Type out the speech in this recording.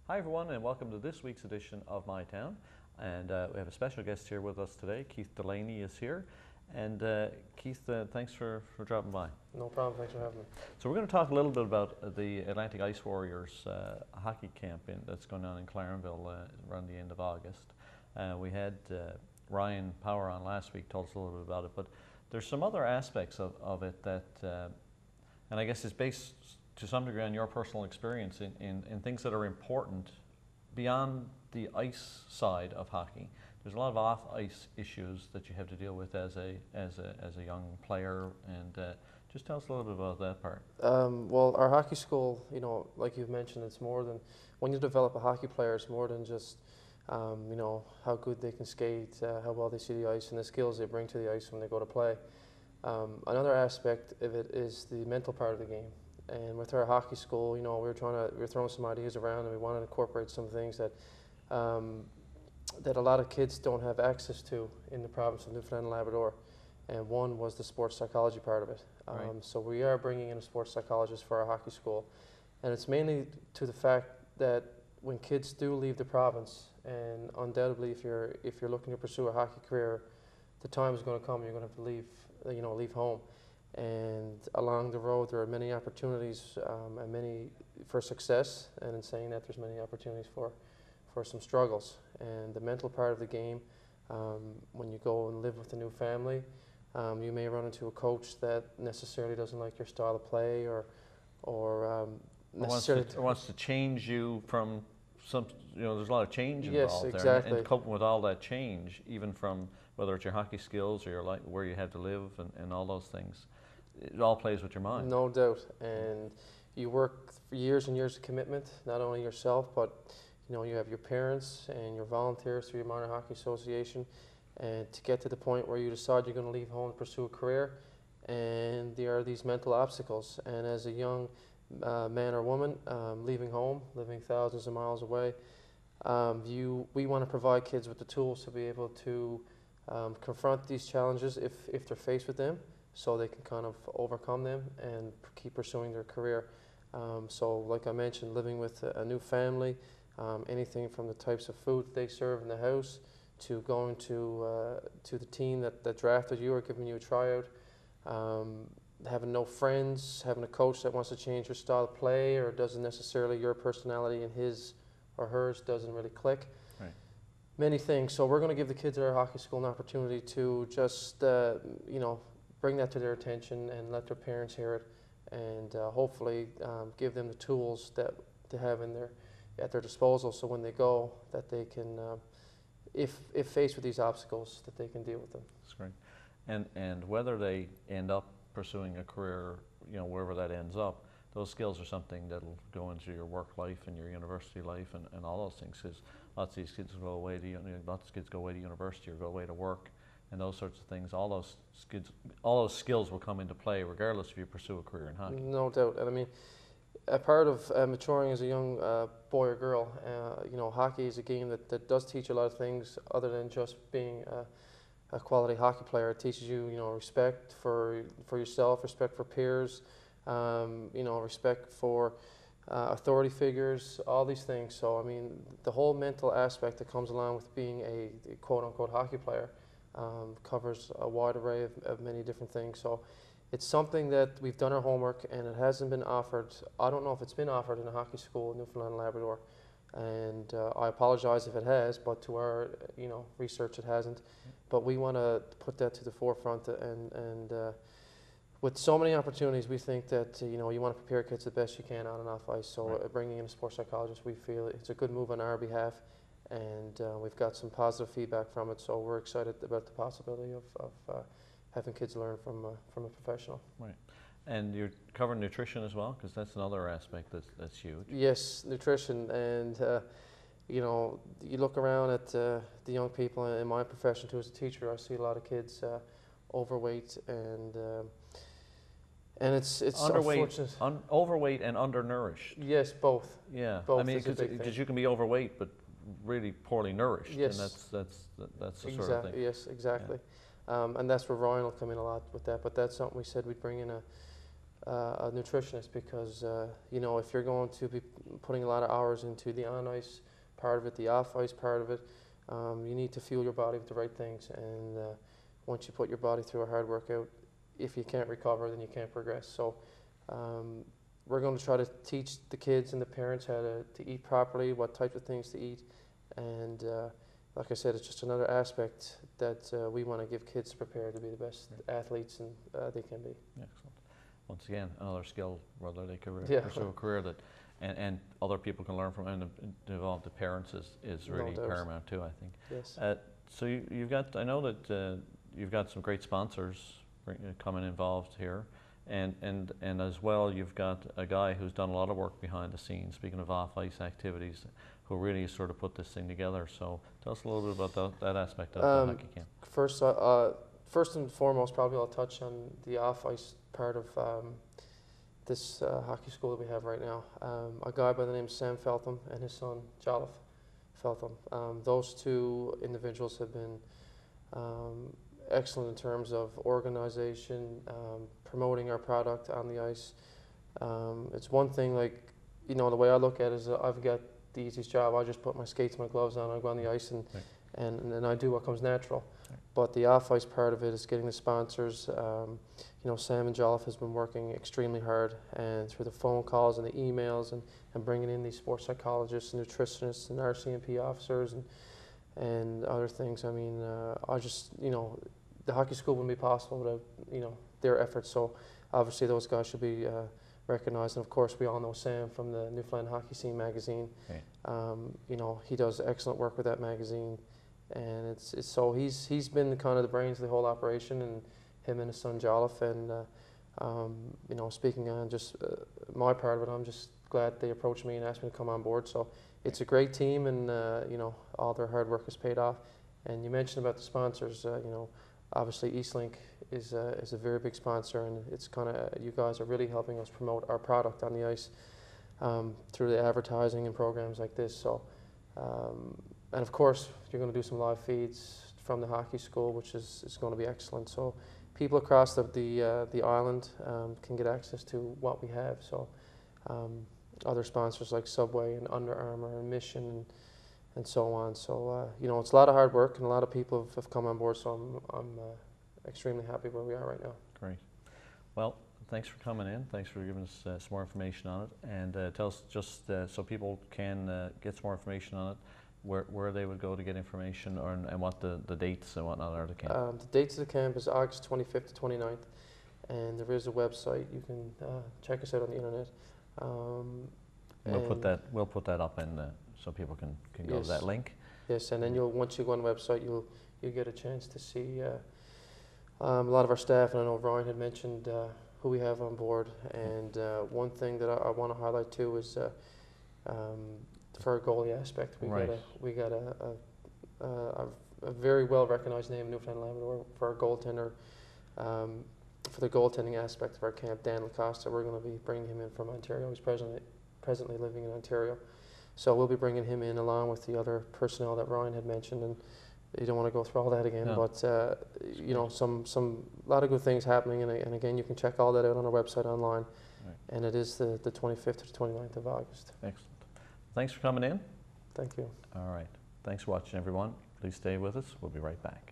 Hi everyone, and welcome to this week's edition of My Town. And we have a special guest here with us today. Keith Delaney is here. And Keith, thanks for dropping by. No problem, thanks for having me. So we're going to talk a little bit about the Atlantic Ice Warriors hockey camp that's going on in Clarenville around the end of August. We had Ryan Power on last week, told us a little bit about it, but there's some other aspects of it that, and I guess it's based to some degree on your personal experience in things that are important beyond the ice side of hockey. There's a lot of off-ice issues that you have to deal with as a young player, and just tell us a little bit about that part. Well, our hockey school, like you've mentioned, it's more than, when you develop a hockey player, it's more than just, how good they can skate, how well they see the ice, and the skills they bring to the ice when they go to play. Another aspect of it is the mental part of the game. And with our hockey school, we were throwing some ideas around, and we wanted to incorporate some things that that a lot of kids don't have access to in the province of Newfoundland and Labrador. And one was the sports psychology part of it. Right. So we are bringing in a sports psychologist for our hockey school, and it's mainly to the fact that when kids do leave the province, and undoubtedly if you're looking to pursue a hockey career, the time is going to come. You're going to have to leave home. And along the road, there are many opportunities and many for success, and in saying that, there's many opportunities for some struggles. And the mental part of the game, when you go and live with a new family, you may run into a coach that necessarily doesn't like your style of play, or necessarily wants to change you from some. There's a lot of change involved yes, there, exactly. and coping with all that change, even from whether it's your hockey skills or your where you have to live and all those things. It all plays with your mind. No doubt. And you work for years and years of commitment, not only yourself, but you have your parents and your volunteers through your minor hockey association, and to get to the point where you decide you're going to leave home and pursue a career, and there are these mental obstacles. And as a young man or woman leaving home, living thousands of miles away, we want to provide kids with the tools to be able to confront these challenges if they're faced with them, so they can kind of overcome them and keep pursuing their career. So like I mentioned, living with a new family, anything from the types of food they serve in the house, to going to the team that drafted you or giving you a tryout, having no friends, having a coach that wants to change your style of play, or doesn't necessarily, your personality and his or hers doesn't really click. Right. Many things. So we're going to give the kids at our hockey school an opportunity to just bring that to their attention and let their parents hear it, and hopefully give them the tools that they have at their disposal, so when they go, that they can, if faced with these obstacles, that they can deal with them. That's great. And whether they end up pursuing a career, wherever that ends up, those skills are something that'll go into your work life and your university life and all those things. Because lots of these kids go away to university or go away to work, and those sorts of things. All those skills will come into play regardless if you pursue a career in hockey. No doubt. And I mean, a part of maturing as a young boy or girl, hockey is a game that does teach a lot of things other than just being a quality hockey player. It teaches you, respect for yourself, respect for peers, respect for authority figures, all these things. So I mean, the whole mental aspect that comes along with being a quote-unquote hockey player covers a wide array of many different things. So it's something that we've done our homework, and it hasn't been offered. I don't know if it's been offered in a hockey school in Newfoundland and Labrador, and I apologize if it has, but to our research it hasn't. But we want to put that to the forefront, and with so many opportunities, we think that you want to prepare kids the best you can on and off ice. So right. Bringing in a sports psychologist, we feel it's a good move on our behalf, and we've got some positive feedback from it. So we're excited about the possibility of having kids learn from a professional. Right. And you're covering nutrition as well, because that's another aspect that's huge. Yes, nutrition. And you look around at the young people in my profession too as a teacher. I see a lot of kids overweight, and it's underweight, overweight and undernourished. Yes, both. Yeah, both. I mean, because you can be overweight but really poorly nourished. Yes, and that's the sort of thing. Yes, exactly. Yeah. And that's where Ryan will come in a lot with that. But that's something we said we'd bring in a nutritionist, because you know, if you're going to be putting a lot of hours into the on-ice part of it, the off-ice part of it, you need to fuel your body with the right things. And once you put your body through a hard workout, if you can't recover, then you can't progress. So we're going to try to teach the kids and the parents how to eat properly, what types of things to eat, and like I said, it's just another aspect that we want to give kids prepared to be the best athletes and they can be. Excellent. Once again, another skill, whether they could Yeah. pursue a career that, and other people can learn from, and involve the parents is really paramount too, I think. Yes. So you've got, I know that you've got some great sponsors coming involved here, and as well you've got a guy who's done a lot of work behind the scenes, speaking of off-ice activities, who really sort of put this thing together. So tell us a little bit about that aspect of the hockey camp. First and foremost, probably I'll touch on the off-ice part of this hockey school that we have right now. A guy by the name of Sam Feltham and his son Jolliffe Feltham. Those two individuals have been excellent in terms of organization, promoting our product on the ice. It's one thing, like, you know, the way I look at it is I've got the easiest job. I just put my skates, my gloves on, I go on the ice, and I do what comes natural. Right. But the off-ice part of it is getting the sponsors. You know, Sam and Jolliffe has been working extremely hard, and through the phone calls and the emails, and bringing in these sports psychologists and nutritionists and RCMP officers and other things. I mean, I just, you know, the hockey school wouldn't be possible without, you know, their efforts. So obviously those guys should be recognized. And of course, we all know Sam from the Newfoundland Hockey Scene magazine. Okay. You know, he does excellent work with that magazine, and it's so he's been kind of the brains of the whole operation, and him and his son Jolliffe. And you know, speaking on just my part of it, I'm just glad they approached me and asked me to come on board. So it's a great team, and you know, all their hard work has paid off. And you mentioned about the sponsors. You know, obviously Eastlink is a very big sponsor, and it's kind of, you guys are really helping us promote our product on the ice through the advertising and programs like this. So, and of course, you're going to do some live feeds from the hockey school, which is going to be excellent. So people across the island can get access to what we have. So other sponsors like Subway and Under Armour and Mission and so on. So you know, it's a lot of hard work, and a lot of people have come on board. So I'm extremely happy where we are right now. Great. Well, thanks for coming in. Thanks for giving us some more information on it. And tell us, just so people can get some more information on it, where they would go to get information, and what the dates and whatnot are of the camp. The dates of the camp is August 25th to 29th, and there is a website. You can check us out on the internet. We'll put that up in so people can go to that link. Yes, and then once you go on the website, you'll get a chance to see a lot of our staff. And I know Ryan had mentioned who we have on board. And one thing that I want to highlight too is for our goalie aspect, we got a very well recognized name in Newfoundland Labrador for our goaltender. For the goaltending aspect of our camp, Dan Lacosta, we're going to be bringing him in from Ontario. He's presently living in Ontario. So we'll be bringing him in along with the other personnel that Ryan had mentioned, and you don't want to go through all that again. No. But you know, some lot of good things happening, and again, you can check all that out on our website online. Right. And it is the 25th to the 29th of August. Excellent. Thanks for coming in. Thank you. All right. Thanks for watching, everyone. Please stay with us. We'll be right back.